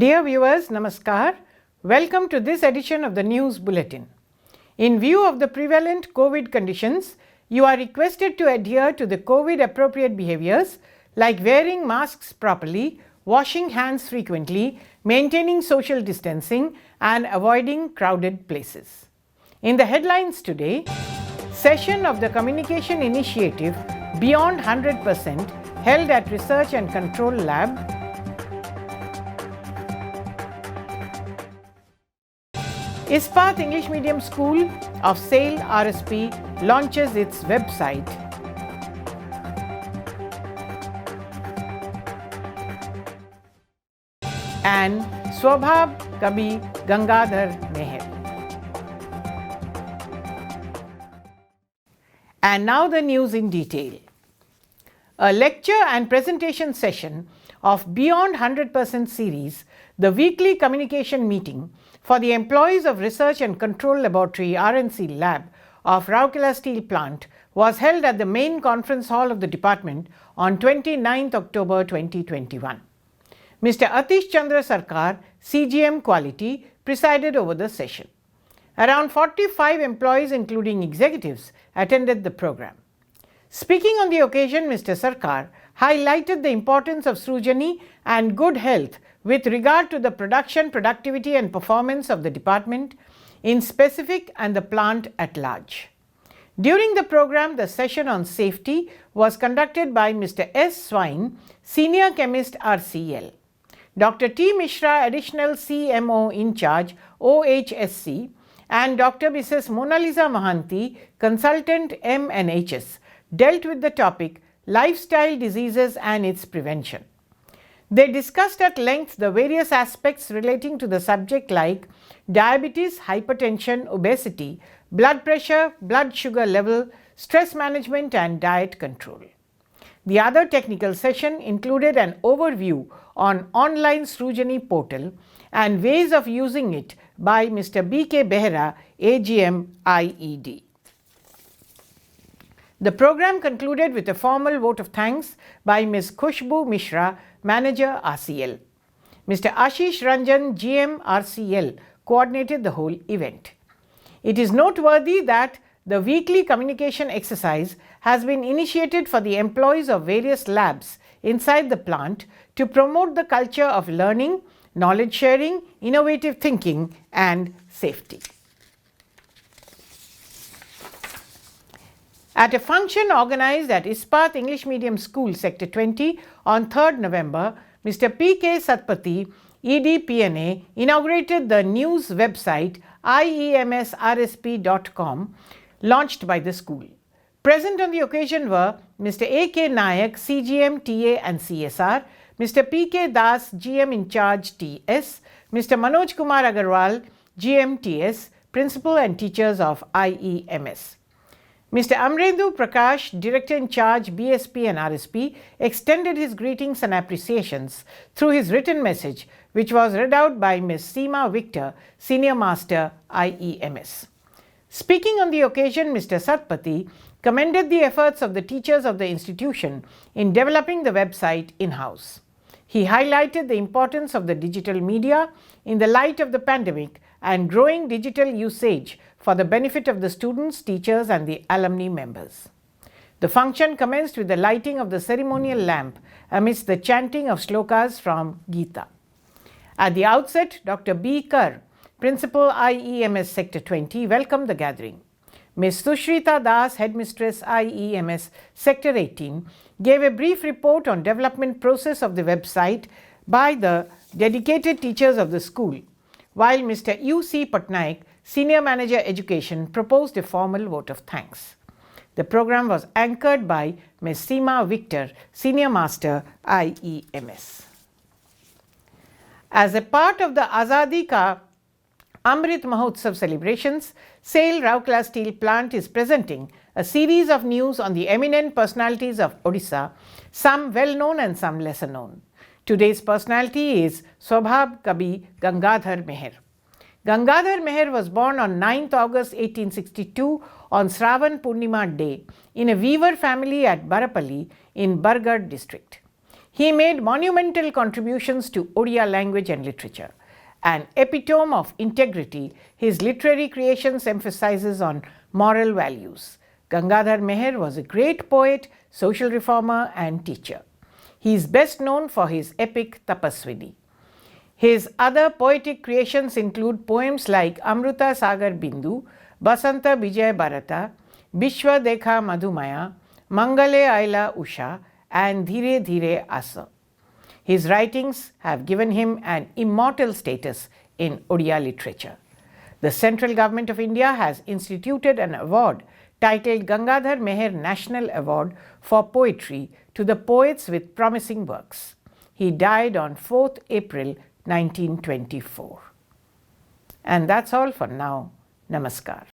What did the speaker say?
Dear viewers, Namaskar. Welcome to this edition of the News Bulletin. In view of the prevalent COVID conditions, you are requested to adhere to the COVID appropriate behaviors like wearing masks properly, washing hands frequently, maintaining social distancing and avoiding crowded places. In the headlines today, session of the Communication Initiative Beyond 100% held at Research and Control Lab. Ispat English Medium School of SAIL RSP launches its website. And Swabhab Kabi Gangadhar Meher. And now the news in detail. A lecture and presentation session of Beyond 100% series, the weekly communication meeting for the employees of Research and Control Laboratory RNC Lab of Rourkela Steel Plant was held at the main conference hall of the department on 29th October 2021. Mr. Atish Chandra Sarkar, CGM Quality, presided over the session. Around 45 employees including executives attended the program. Speaking on the occasion, Mr. Sarkar highlighted the importance of Srujani and good health with regard to the production, productivity and performance of the department in specific and the plant at large. During the program, the session on safety was conducted by Mr. S. Swine, Senior Chemist RCL, Dr. T. Mishra, Additional CMO in charge OHSC, and Dr. Mrs. Mona Lisa Mahanti, Consultant MNHS, dealt with the topic lifestyle diseases and its prevention. They discussed at length the various aspects relating to the subject like diabetes, hypertension, obesity, blood pressure, blood sugar level, stress management and diet control. The other technical session included an overview on online Srujani portal and ways of using it by Mr. B.K. Behera, AGM IED. The program concluded with a formal vote of thanks by Ms. Khushbu Mishra, Manager RCL. Mr. Ashish Ranjan, GM RCL, coordinated the whole event. It is noteworthy that the weekly communication exercise has been initiated for the employees of various labs inside the plant to promote the culture of learning, knowledge sharing, innovative thinking and safety. At a function organized at Ispat English Medium School, Sector 20 on 3rd November, Mr. P.K. Satpathy, ED-PNA, inaugurated the news website iemsrsp.com launched by the school. Present on the occasion were Mr. A.K. Nayak, CGM, TA and CSR, Mr. P.K. Das, GM in charge TS, Mr. Manoj Kumar Agarwal, GM TS, Principal and teachers of IEMS. Mr. Amrendu Prakash, Director in charge BSP and RSP, extended his greetings and appreciations through his written message, which was read out by Ms. Seema Victor, Senior Master IEMS. Speaking on the occasion, Mr. Satpathy commended the efforts of the teachers of the institution in developing the website in-house. He highlighted the importance of the digital media in the light of the pandemic and growing digital usage for the benefit of the students, teachers and the alumni members. The function commenced with the lighting of the ceremonial lamp amidst the chanting of shlokas from Gita. At the outset, Dr. B. Kar, Principal IEMS Sector 20, welcomed the gathering. Ms. Sushrita Das, Headmistress IEMS Sector 18, gave a brief report on development process of the website by the dedicated teachers of the school, while Mr. U.C. Patnaik, Senior Manager Education, proposed a formal vote of thanks. The program was anchored by Ms. Seema Victor, Senior Master IEMS. As a part of the Azadi Ka Amrit Mahotsav celebrations, SAIL Rourkela Steel Plant is presenting a series of news on the eminent personalities of Odisha, some well known and some lesser known. Today's personality is Swabhab Kabi Gangadhar Meher. Gangadhar Meher was born on 9th August 1862 on Sravan Purnima day in a weaver family at Barapalli in Bargarh district. He made monumental contributions to Odia language and literature. An epitome of integrity, his literary creations emphasizes on moral values. Gangadhar Meher was a great poet, social reformer and teacher. He is best known for his epic Tapaswini. His other poetic creations include poems like Amruta Sagar Bindu, Basanta Vijay Bharata, Bishwa Dekha Madhumaya, Mangale Aila Usha and Dhire Dhire Asa. His writings have given him an immortal status in Odia literature. The central government of India has instituted an award titled Gangadhar Meher National Award for Poetry to the poets with promising works. He died on 4th April 1924. And that's all for now. Namaskar.